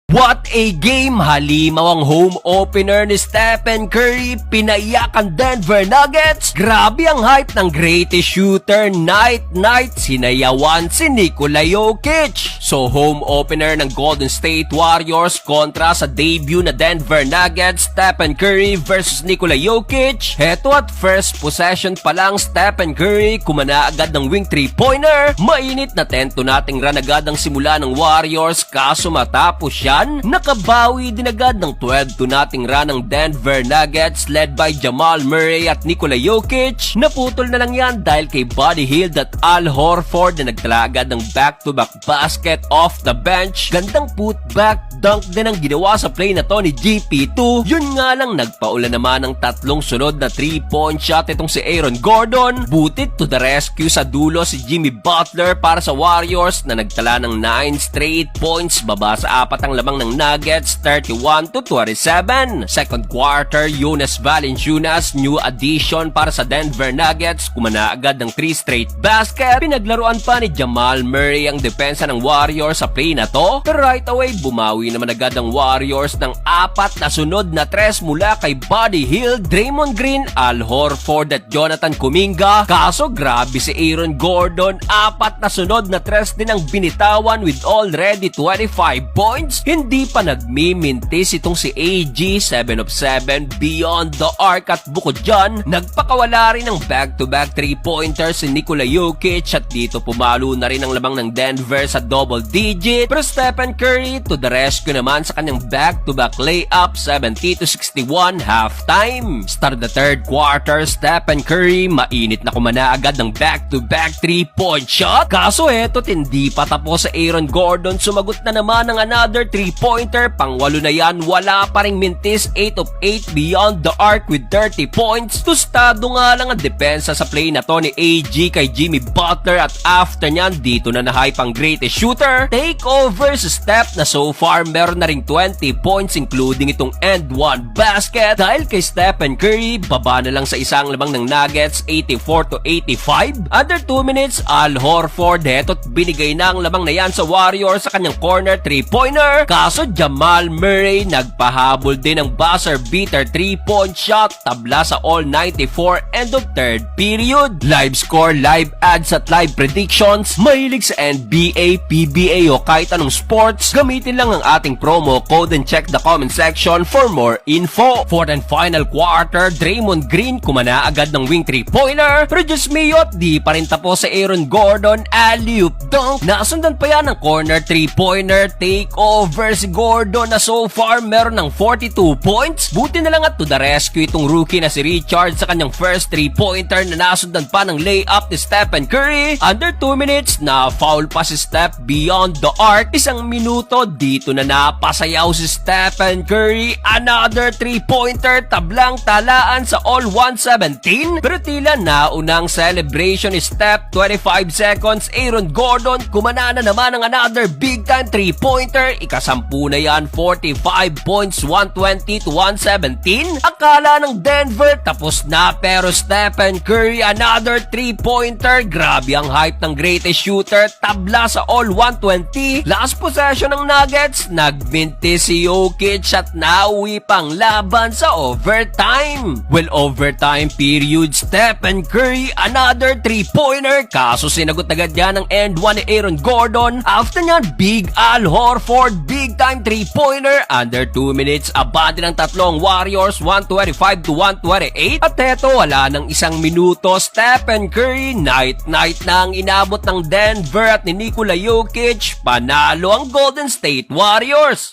What a game! Halimaw ang home opener ni Stephen Curry, pinaiyak ang Denver Nuggets. Grabe ang hype ng greatest shooter, night, sinayawan si Nikola Jokic. So home opener ng Golden State Warriors kontra sa debut na Denver Nuggets, Stephen Curry versus Nikola Jokic. Heto at first possession pa lang, Stephen Curry kumana agad ng wing 3-pointer. Mainit na tento nating run agad ang simula ng Warriors, kaso matapos siya nakabawi din agad ng 12-2 nating run ng Denver Nuggets led by Jamal Murray at Nikola Jokic. Naputol na lang yan dahil kay Buddy Hield at Al Horford na nagtala agad ng back-to-back basket off the bench. Gandang putback dunk din ang ginawa sa play na to ni GP2. Yun nga lang, nagpaulan naman ng tatlong sunod na 3-point shot itong si Aaron Gordon. Butit to the rescue sa dulo si Jimmy Butler para sa Warriors na nagtala ng 9 straight points baba sa apat ang lamang ng Nuggets, 31-27. Second quarter, Jonas Valanciunas, new addition para sa Denver Nuggets, kumana agad ng 3 straight basket. Pinaglaruan pa ni Jamal Murray ang depensa ng Warriors sa play na to, pero right away bumawi naman agad ang Warriors ng apat na sunod na tres mula kay Buddy Hield, Draymond Green, Al Horford at Jonathan Kuminga. Kaso grabe si Aaron Gordon, apat na sunod na tres din ang binitawan with already 25 points. Hindi pa nagmimintis itong si AG, 7 of 7 beyond the arc, at bukod dyan, nagpakawala rin ng back-to-back 3-pointer si Nikola Jokic at dito pumalo na rin ang lamang ng Denver sa double digit. Pero Stephen Curry to the rescue naman sa kanyang back-to-back layup, 70-61 halftime. Start the third quarter, Stephen Curry mainit na kumana agad ng back-to-back 3-point shot. Kaso eto, hindi pa tapos sa Aaron Gordon, sumagot na naman ng another 3-pointer, pangwalo na yan, wala pa ring mintis, 8 of 8 beyond the arc with 30 points. Tostado nga lang ang depensa sa play na to ni AG kay Jimmy Butler at after nyan, dito na nahype ang greatest shooter. Take over sa step na so far meron na ring 20 points including itong end one basket. Dahil kay Stephen Curry, baba na lang sa isang lamang ng Nuggets, 84-85. Under 2 minutes, Al Horford, heto't binigay na ang lamang na yan sa Warriors sa kanyang corner 3-pointer. Kaso Jamal Murray nagpahabol din ng buzzer beater 3-point shot, tabla sa all 94 end of third period. Live score, live ads at live predictions. Mahilig sa NBA, PBA o kahit anong sports, gamitin lang ang ating promo code and check the comment section for more info. Fourth and final quarter, Draymond Green kumana agad ng wing 3-pointer, pero Diyos miyot, di pa rin tapos sa Aaron Gordon, alley-oop dunk. Nasundan pa yan ng corner 3-pointer, take over si Gordon na so far meron ng 42 points. Buti na lang at to the rescue itong rookie na si Richard sa kanyang first 3-pointer na nasundan pa ng layup ni Stephen Curry. Under 2 minutes na foul pa si Steph beyond the arc. Isang minuto, dito na napasayaw si Stephen Curry. Another 3-pointer, tablang talaan sa all 117. Pero tila naunang celebration ni Steph, 25 seconds, Aaron Gordon kumana na naman ng another big time 3-pointer. Ikasampu na yan, 45 points, 120-117. Akala ng Denver tapos na, pero Stephen Curry another 3-pointer. Grabe ang hype ng greatest shooter, tabla sa all 120. Last possession ng Nuggets, nagminti si Jokic at nauwi pang laban sa overtime. Well, overtime period, Stephen Curry another 3-pointer, kaso sinagot agad yan ng end one ni Aaron Gordon. After nyan, big Al Horford, big time 3-pointer. Under 2 minutes, abante ng tatlong Warriors, 125-128. At eto, wala ng isang minuto, Stephen Curry, night na ang inabot ng Denver at ni Nikola Jokic. Panalo ang Golden State Warriors.